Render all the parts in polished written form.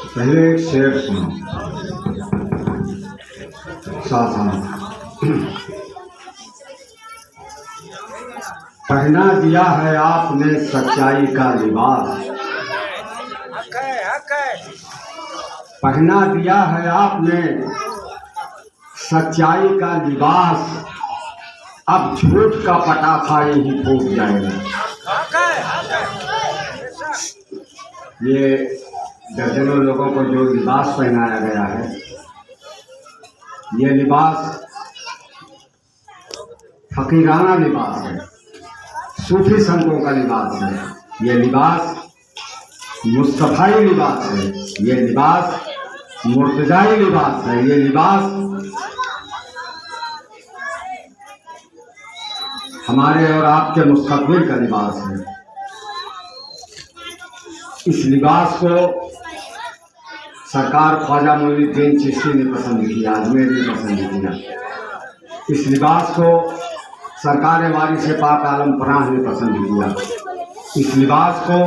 पहले एक शेर सुनो साथ। पहना दिया है आपने सच्चाई का लिबास, पहना दिया है आपने सच्चाई का लिबास, अब झूठ का पटाखा यही फूट जाएगा। ये दर्जनों लोगों को जो लिबास पहनाया गया है, ये लिबास फकीराना लिबास है, सूफी संतों का लिबास है। ये लिबास मुस्तफाई लिबास है, ये लिबास मुर्तजाई लिबास है, ये लिबास हमारे और आपके मुस्तकबिल का लिबास है। इस लिबास को सरकार ख्वाजा मोइनुद्दीन चिश्ती ने पसंद किया, अजमेर ने पसंद किया। इस लिबास को सरकार वारिस पाक आलम फराह ने पसंद किया। इस लिबास को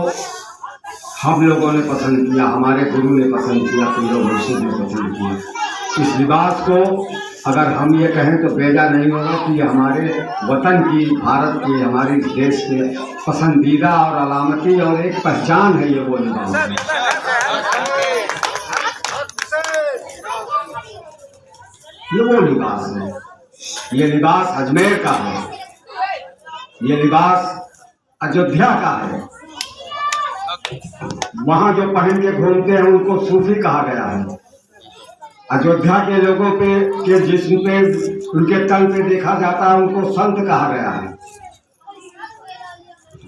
हम लोगों ने पसंद किया, हमारे गुरु ने पसंद किया, पीरो मुर्शिद ने पसंद किया। इस लिबास को अगर हम ये कहें तो बेजा नहीं होगा कि ये हमारे वतन की, भारत की, हमारे देश के पसंदीदा और अलामती और एक पहचान है। ये वो लिबास है, ये वो लिबास है। ये लिबास अजमेर का है, ये लिबास अयोध्या का है। वहां जो पहन के घूमते हैं उनको सूफी कहा गया है। अयोध्या के लोगों पे के जिस्म पे, उनके तन पे देखा जाता है, उनको संत कहा गया है।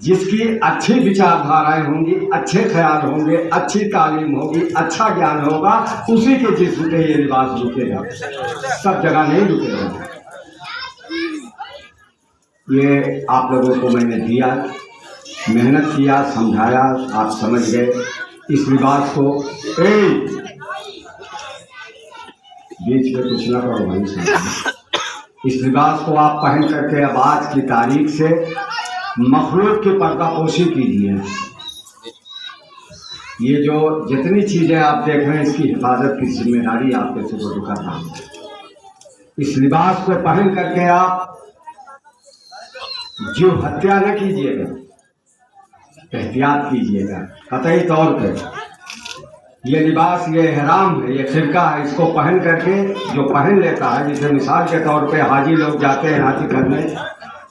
जिसकी अच्छी विचारधाराएं होंगी, अच्छे ख्याल होंगे, अच्छी तालीम होगी, अच्छा ज्ञान होगा, उसी के जिस्म पे ये लिबास रुकेगा, सब जगह नहीं रुकेगा। ये आप लोगों को मैंने दिया, मेहनत किया, समझाया, आप समझ गए। इस लिबास को बीच में कुछ ना करो भाई से। इस लिबास को आप पहन करके अब आज की तारीख से मखलूक की पर्दापोशी कीजिए। ये जो जितनी चीजें आप देख रहे हैं, इसकी हिफाजत की जिम्मेदारी आपके सुपुर्द कर रहा हूं। इस लिबास को पहन करके आप जीव हत्या न कीजिएगा, एहतियात कीजिएगा कतई तौर पर। ये लिबास, ये एहराम है, ये खिरका है, इसको पहन करके जो पहन लेता है, जैसे मिसाल के तौर पे हाजी लोग जाते हैं हाथी करने,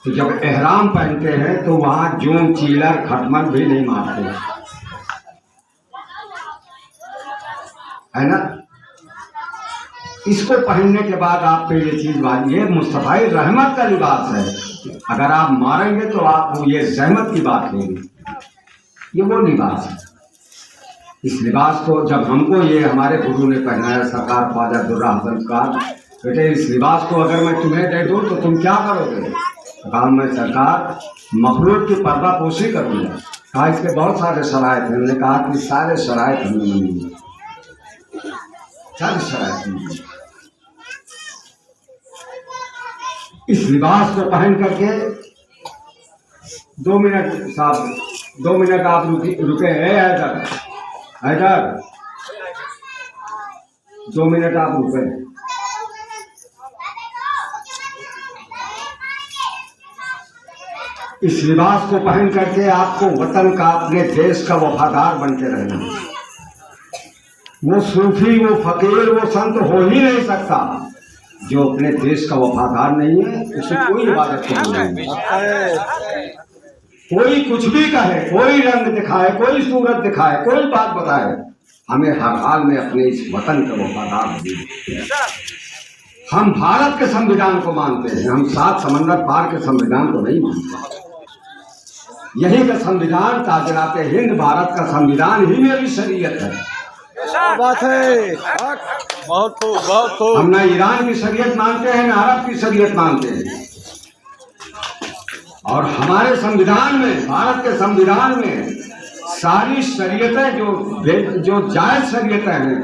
तो जब एहराम पहनते हैं तो वहाँ जून, चीलर, खटमल भी नहीं मारते, है ना। इसको पहनने के बाद आप पे ये चीज बात, ये मुस्तफाई रहमत का लिबास है। अगर आप मारेंगे तो आप ये रहमत की बात लेंगे, ये वो लिबास है। इस लिबास को जब हमको ये हमारे गुरु ने पहनाया, सरकार ख्वाजा दुर्रा हसन का, बेटे इस लिबास को अगर मैं तुम्हें दे दूँ तो तुम क्या करोगे? कहा मैं सरकार मखलूक की पर्दापोशी करूँगा। कहा इसके बहुत सारे शराइत हैं। हमने कहा कि सारे शराइत हमने नहीं, सारे शराइत नहीं। इस लिबास को पहन करके 2 मिनट साहब, 2 मिनट आप रुके हैदर 2 मिनट आप रुके। इस लिबास को पहन करके आपको वतन का, अपने देश का वफादार बन के रहना। वो सूफी, वो फकीर, वो संत हो ही नहीं सकता जो अपने देश का वफादार नहीं है। उसे कोई इबादत नहीं है। कोई कुछ भी कहे, कोई रंग दिखाए, कोई सूरत दिखाए, कोई बात बताए, हमें हर हाल में अपने इस वतन का वफादार होना। हम भारत के संविधान को मानते हैं, हम 7 समंदर पार के संविधान को नहीं मानते। यही का संविधान, ताजराते हिंद भारत का संविधान ही मेरी शरीयत है। बात है, बहुत खूब। हम ना ईरान की शरीयत मानते हैं, ना अरब की शरीयत मानते हैं। और हमारे संविधान में, भारत के संविधान में सारी शरीयतें जो जायज शरीयतें हैं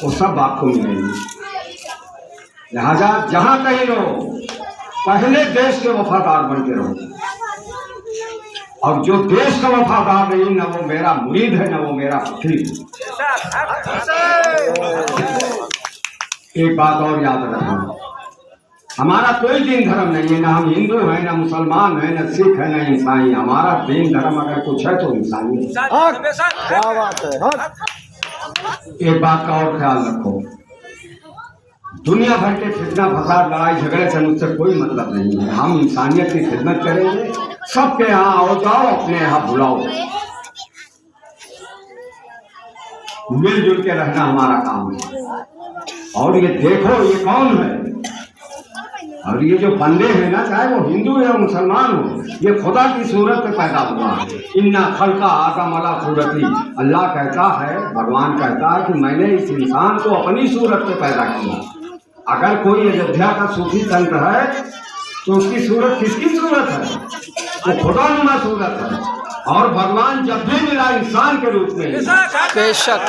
वो सब आपको मिलेंगी। लिहाजा जहां कहीं रहो, पहले देश के वफादार बन के रहो और जो देश का वफादार नहीं, न वो मेरा मुरीद है, न वो मेरा फकीर। एक बात और याद रखना, हमारा कोई दीन धर्म नहीं है, ना हम हिंदू हैं, ना मुसलमान हैं, ना सिख है, ना ईसाई। हमारा दीन धर्म अगर कुछ है तो इंसानी है। क्या बात है। एक बात का और ख्याल रखो, दुनिया भर के फितना फसाद लड़ाई झगड़े से मुझसे कोई मतलब नहीं है। हम इंसानियत की खिदमत करेंगे, सबके यहाँ आओ जाओ, अपने यहाँ बुलाओ, मिलजुल के रहना हमारा काम है। और ये देखो ये कौन है, और ये जो बंदे हैं ना, चाहे वो हिंदू या मुसलमान हो, ये खुदा की सूरत में पैदा हुआ है। इन्ना खल्का आदम अला सूरती, अल्लाह कहता है, भगवान कहता है कि मैंने इस इंसान को अपनी सूरत में पैदा किया। अगर कोई अयोध्या का सूफी संत है तो उसकी सूरत किसकी सूरत है? वो खुदा नुमा सूरत है। और भगवान जब भी मिला इंसान के रूप में। बेशक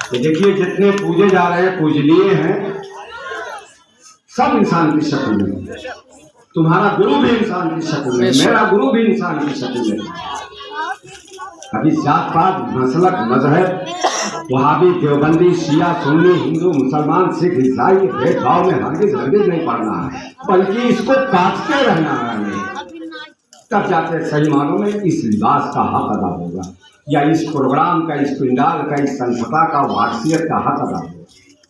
तो देखिए जितने पूजे जा रहे हैं पूजनीय हैं, सब इंसान की शक्ल में। तुम्हारा गुरु भी इंसान की शक्ल में, मेरा गुरु भी इंसान की शक्ल में। अभी जात पात मसलक मजहब वहाबी देवबंदी शिया सुन्नी हिंदू मुसलमान सिख ईसाई के भेदभाव में हरगिज नहीं पड़ना है, बल्कि इसको काटते रहना है हमें। तब जाके सही मानों में इस लिबास का हक अदा होगा, या इस प्रोग्राम का, इस पिंडाल का, इस संस्था का, वार्षियत का हक अदा होगा।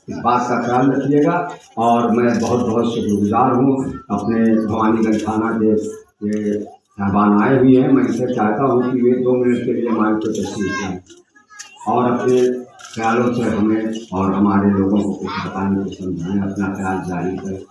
इस बात का ख्याल रखिएगा। और मैं बहुत बहुत शुक्रगुजार हूँ अपने भवानीगंज थाना के ये साहबान आए हुए हैं। मैं इसे चाहता हूँ कि वे 2 मिनट के लिए माइक पर तशरीफ लाएं और अपने ख्यालों से हमें और हमारे लोगों को कुछ बताने को समझाएं, अपना ख्याल जारी करें।